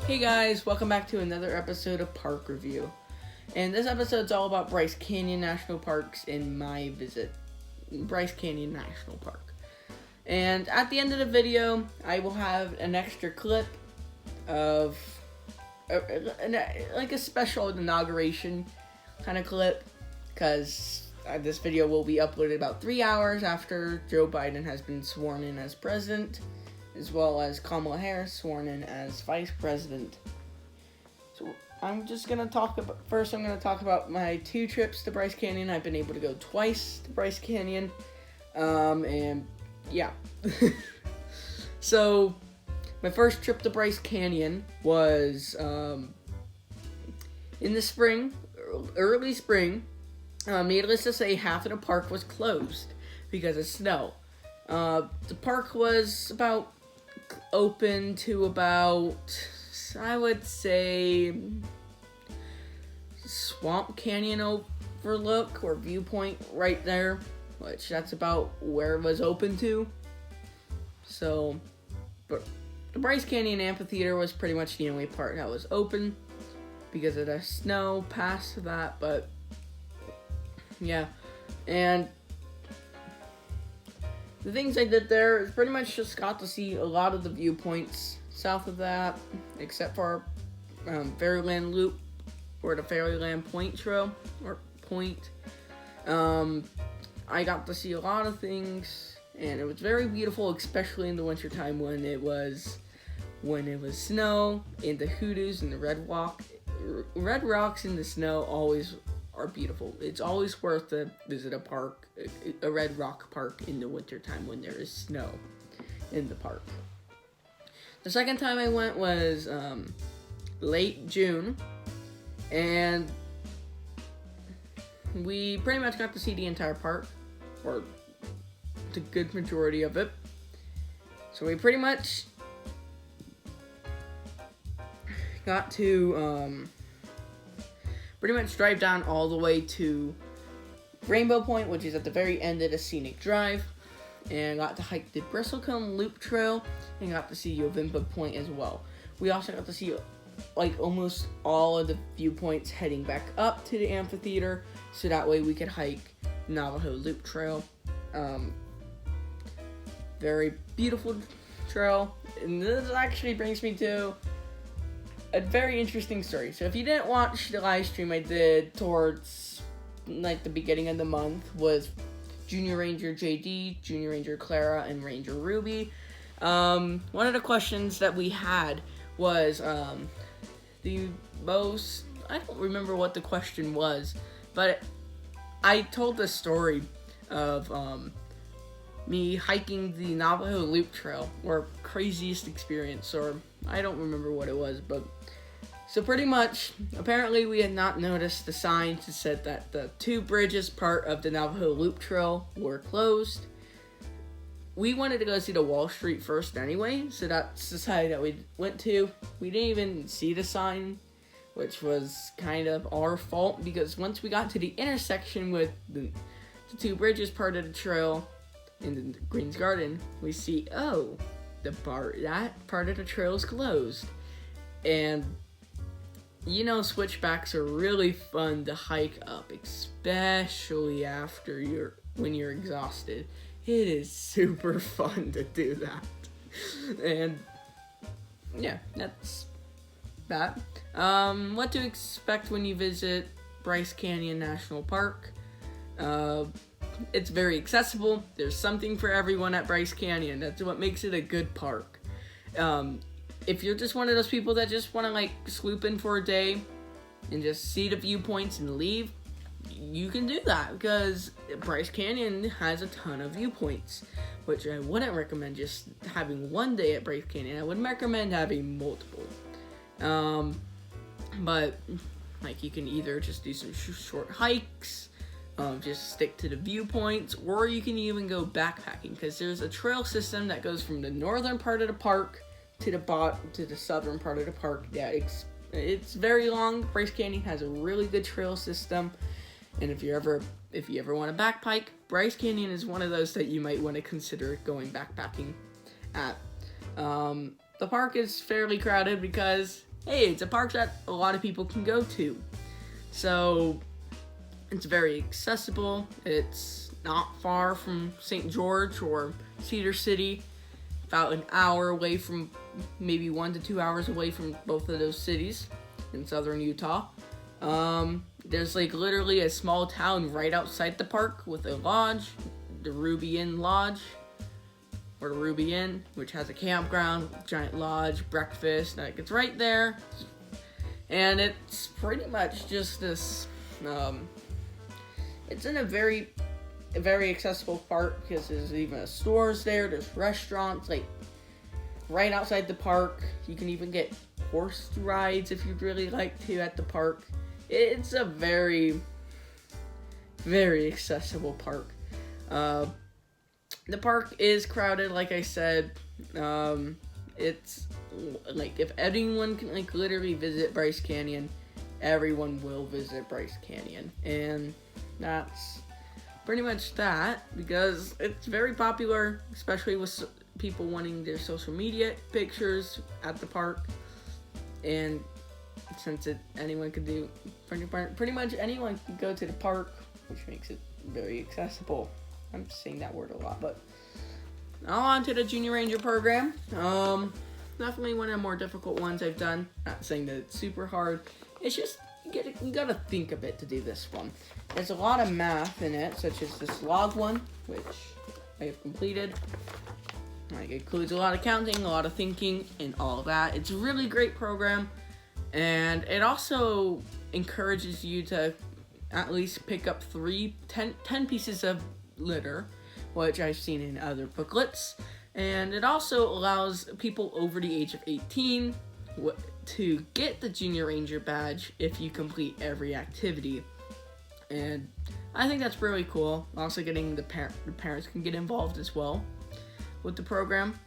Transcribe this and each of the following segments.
Hey guys, welcome back to another episode of Park Review. And this episode's all about Bryce Canyon National Parks and my visit. Bryce Canyon National Park. And at the end of the video, I will have an extra clip of like a special inauguration kind of clip, because this video will be uploaded about 3 hours after Joe Biden has been sworn in as president, as well as Kamala Harris sworn in as vice president. So I'm going to talk about my 2 trips to Bryce Canyon. I've been able to go twice to Bryce Canyon, and yeah. So my first trip to Bryce Canyon was in the spring, early spring. Needless to say, half of the park was closed because of snow. The park was open to about, I would say, Swamp Canyon overlook or viewpoint right there, which that's about where it was open to. So, but the Bryce Canyon Amphitheater was pretty much the only part that was open because of the snow past that, but yeah. And the things I did there is pretty much just got to see a lot of the viewpoints south of that, except for Fairyland Loop or the Fairyland Point Trail or Point. I got to see a lot of things, and it was very beautiful, especially in the wintertime when it was snow, and the hoodoos and the red rocks in the snow always are beautiful. It's always worth to visit a red rock park in the wintertime when there is snow in the park. The second time I went was late June, and we pretty much got to see the entire park, or the good majority of it. So we pretty much got to drive down all the way to Rainbow Point, which is at the very end of the scenic drive, and got to hike the Bristlecone Loop Trail, and got to see Yovimpa Point as well. We also got to see almost all of the viewpoints heading back up to the amphitheater, so that way we could hike Navajo Loop Trail. Very beautiful trail, and this actually brings me to a very interesting story. So if you didn't watch the live stream I did towards the beginning of the month with Junior Ranger JD, Junior Ranger Clara, and Ranger Ruby, one of the questions that we had was I don't remember what the question was, but I told the story of me hiking the Navajo Loop Trail, or craziest experience, or I don't remember what it was, but so pretty much, apparently we had not noticed the signs that said that the 2 bridges part of the Navajo Loop Trail were closed. We wanted to go see the Wall Street first anyway, so that's the side that we went to. We didn't even see the sign, which was kind of our fault, because once we got to the intersection with the 2 bridges part of the trail in the Green's Garden, we see, that part of the trail is closed. And switchbacks are really fun to hike up, especially when you're exhausted. It is super fun to do that. And yeah, that's that. What to expect when you visit Bryce Canyon National Park. It's very accessible. There's something for everyone at Bryce Canyon. That's what makes it a good park. If you're just one of those people that just want to swoop in for a day and just see the viewpoints and leave, you can do that, because Bryce Canyon has a ton of viewpoints, which I wouldn't recommend just having one day at Bryce Canyon. I would recommend having multiple. But you can either just do some short hikes, just stick to the viewpoints, or you can even go backpacking, because there's a trail system that goes from the northern part of the park to the southern part of the park. Yeah, it's very long. Bryce Canyon has a really good trail system, and if you ever want to backpack, Bryce Canyon is one of those that you might want to consider going backpacking at. The park is fairly crowded because hey, it's a park that a lot of people can go to. So it's very accessible. It's not far from St. George or Cedar City. About an hour away from, maybe 1 to 2 hours away from both of those cities in southern Utah. There's like literally a small town right outside the park with a lodge, the Ruby Inn Lodge, or the Ruby Inn, which has a campground, giant lodge, breakfast. Like, it's right there, and it's pretty much just this. It's in a very accessible park because there's even stores there. There's restaurants like right outside the park. You can even get horse rides if you'd really like to at the park. It's a very accessible park. The park is crowded, like I said. It's like, if anyone can like literally visit Bryce Canyon, everyone will visit Bryce Canyon, and that's pretty much that, because it's very popular, especially with people wanting their social media pictures at the park. And since anyone can do, pretty much anyone can go to the park, which makes it very accessible. I'm saying that word a lot, but now on to the Junior Ranger program. Definitely one of the more difficult ones I've done. Not saying that it's super hard. It's just you gotta think a bit to do this one. There's a lot of math in it, such as this log one, which I have completed. Like, it includes a lot of counting, a lot of thinking, and all of that. It's a really great program, and it also encourages you to at least pick up 10 pieces of litter, which I've seen in other booklets. And it also allows people over the age of 18 to get the Junior Ranger badge if you complete every activity. And I think that's really cool. Also, getting the parents can get involved as well with the program.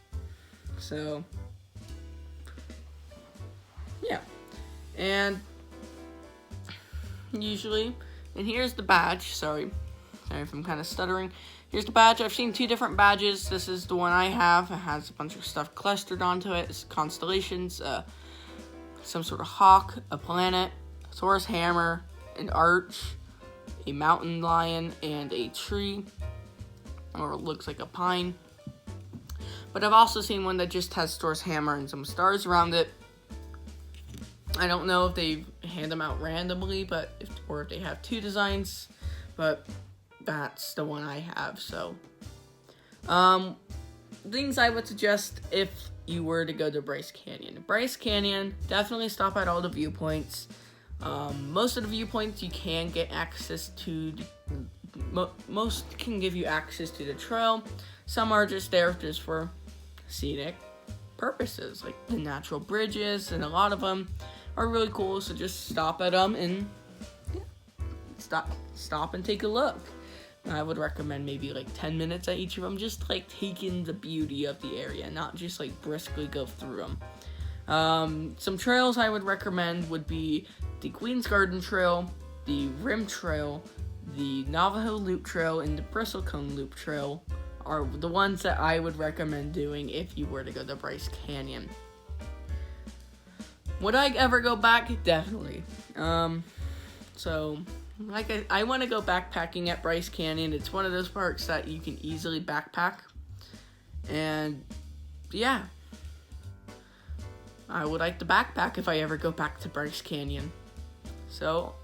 So yeah, and usually, and here's the badge. Sorry if I'm kind of stuttering. Here's the badge. I've seen 2 different badges. This is the one I have. It has a bunch of stuff clustered onto it. It's constellations, some sort of hawk, a planet, a Thor's hammer, an arch, a mountain lion, and a tree, or it looks like a pine. But I've also seen one that just has Thor's hammer and some stars around it. I don't know if they hand them out randomly, or if they have 2 designs, but that's the one I have. So, things I would suggest if you were to go to Bryce Canyon. Bryce Canyon, definitely stop at all the viewpoints. Most of the viewpoints you can get access to. Most can give you access to the trail. Some are just there just for scenic purposes, like the natural bridges, and a lot of them are really cool. So just stop at them and stop and take a look. I would recommend maybe like 10 minutes at each of them, just like taking the beauty of the area, not just like briskly go through them. Some trails I would recommend would be the Queen's Garden Trail, the Rim Trail, the Navajo Loop Trail, and the Bristlecone Loop Trail are the ones that I would recommend doing if you were to go to Bryce Canyon. Would I ever go back? Definitely. So, like, I want to go backpacking at Bryce Canyon. It's one of those parks that you can easily backpack. And, yeah. I would like to backpack if I ever go back to Bryce Canyon. So,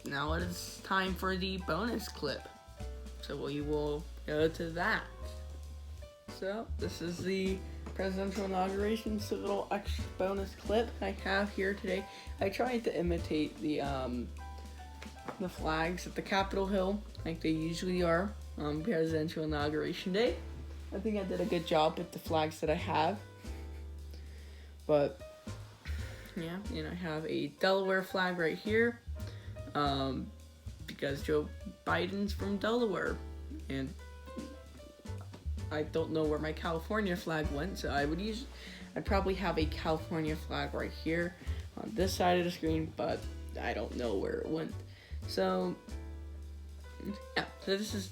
now it is time for the bonus clip. So we will go to that. So, this is the presidential inauguration. It's a little extra bonus clip I have here today. I tried to imitate the flags at the Capitol Hill, like they usually are on presidential inauguration day. I think I did a good job with the flags that I have. But, yeah, and I have a Delaware flag right here, because Joe Biden's from Delaware, and I don't know where my California flag went, so I'd probably have a California flag right here on this side of the screen, but I don't know where it went. So, yeah, so this is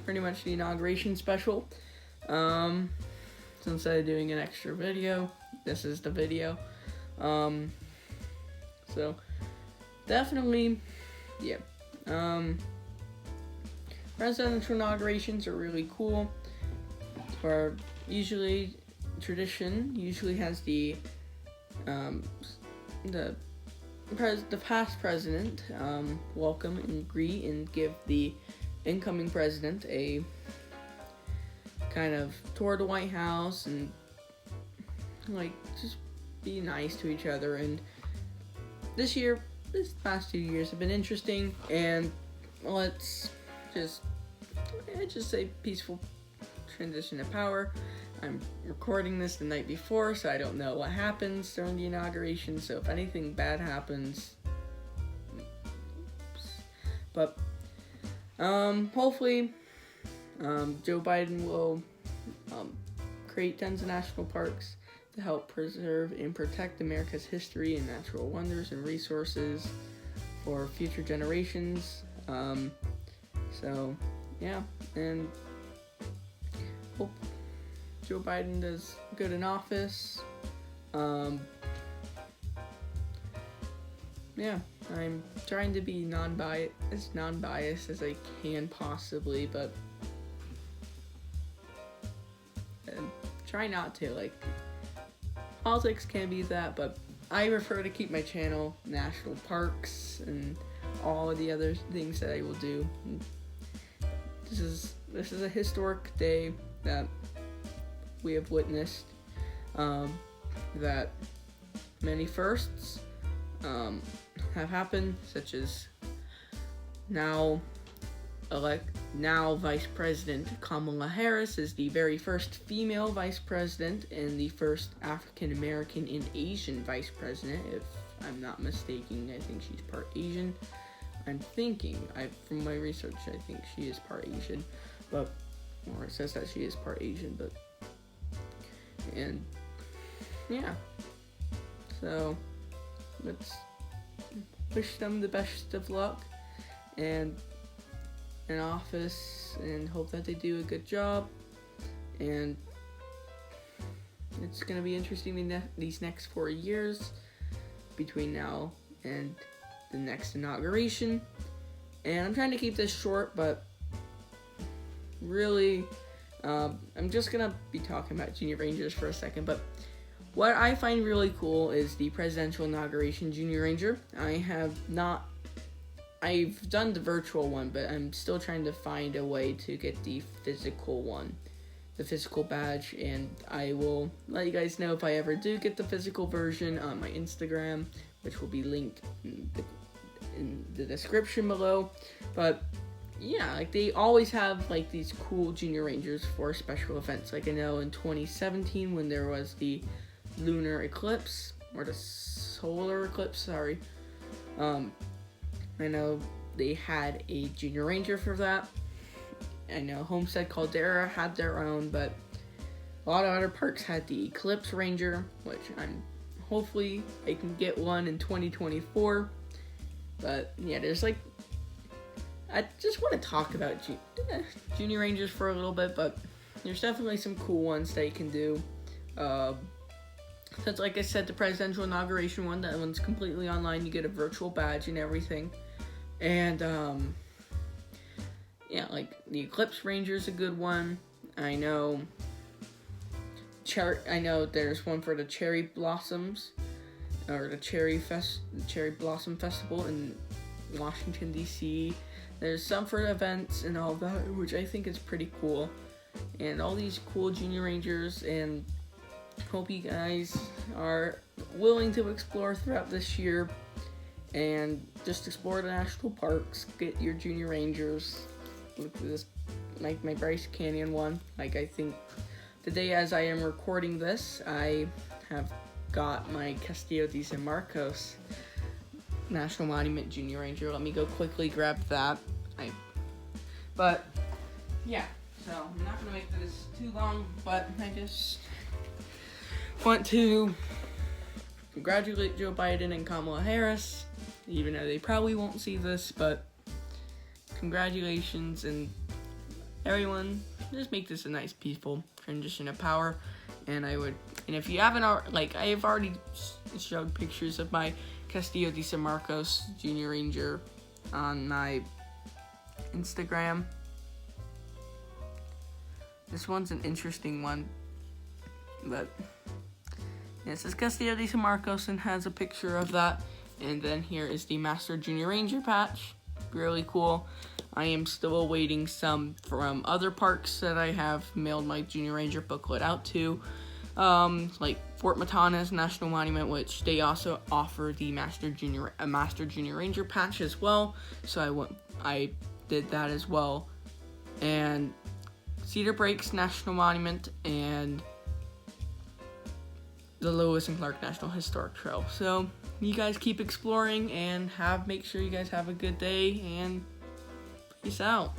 pretty much the inauguration special. So instead of doing an extra video, this is the video. So definitely, yeah. Presidential inaugurations are really cool. For usually, tradition usually has the past president welcome and greet and give the incoming president a kind of tour of the White House and like just be nice to each other. And this past 2 years have been interesting, and let's just say peaceful transition of power. I'm recording this the night before, so I don't know what happens during the inauguration, so if anything bad happens, but hopefully Joe Biden will create tons of national parks to help preserve and protect America's history and natural wonders and resources for future generations. So yeah, and hope Joe Biden does good in office. Yeah, I'm trying to be non-biased as I can possibly, but try not to. Like, politics can be that, but I prefer to keep my channel national parks and all of the other things that I will do. This is a historic day that we have witnessed, that many firsts have happened, such as now Vice President Kamala Harris is the very first female vice president and the first African American and Asian vice president, if I'm not mistaken. I think she's part Asian. From my research, I think she is part Asian, or it says that she is part Asian, and yeah, so let's wish them the best of luck and in office, and hope that they do a good job. And it's gonna be interesting these next 4 years between now and the next inauguration. And I'm trying to keep this short, but really, I'm just gonna be talking about Junior Rangers for a second. But what I find really cool is the presidential inauguration Junior Ranger. I've done the virtual one, but I'm still trying to find a way to get the physical one, the physical badge, and I will let you guys know if I ever do get the physical version on my Instagram, which will be linked in the description below. But yeah, like, they always have like these cool Junior Rangers for special events. Like, I know in 2017 when there was the lunar eclipse, or the solar eclipse, sorry, I know they had a Junior Ranger for that. I know Homestead Caldera had their own, but a lot of other parks had the Eclipse Ranger, which hopefully I can get one in 2024. But yeah, I just want to talk about Junior Rangers for a little bit, but there's definitely some cool ones that you can do. Since, like I said, the presidential inauguration one, that one's completely online. You get a virtual badge and everything. And, yeah, like, the Eclipse Ranger's a good one. I know there's one for the Cherry Blossoms, or the Cherry Blossom Festival in Washington, D.C. There's some for events and all that, which I think is pretty cool. And all these cool Junior Rangers, and hope you guys are willing to explore throughout this year and just explore the national parks, get your Junior Rangers. Look at this, like my Bryce Canyon one. Like, I think today, as I am recording this, I have got my Castillo de San Marcos National Monument Junior Ranger. Let me go quickly grab that. But yeah, so I'm not gonna make this too long, but I just want to congratulate Joe Biden and Kamala Harris, even though they probably won't see this, but congratulations, and everyone, just make this a nice, peaceful transition of power. And if you haven't, like, I have already showed pictures of my Castillo de San Marcos Junior Ranger on my Instagram. This one's an interesting one, but this is Castillo de San Marcos and has a picture of that. And then here is the Master Junior Ranger patch. Really cool. I am still awaiting some from other parks that I have mailed my Junior Ranger booklet out to. Like Fort Matanas National Monument, which they also offer the Master Junior Ranger patch as well. So I did that as well. And Cedar Breaks National Monument and the Lewis and Clark National Historic Trail. So you guys keep exploring and make sure you guys have a good day, and peace out.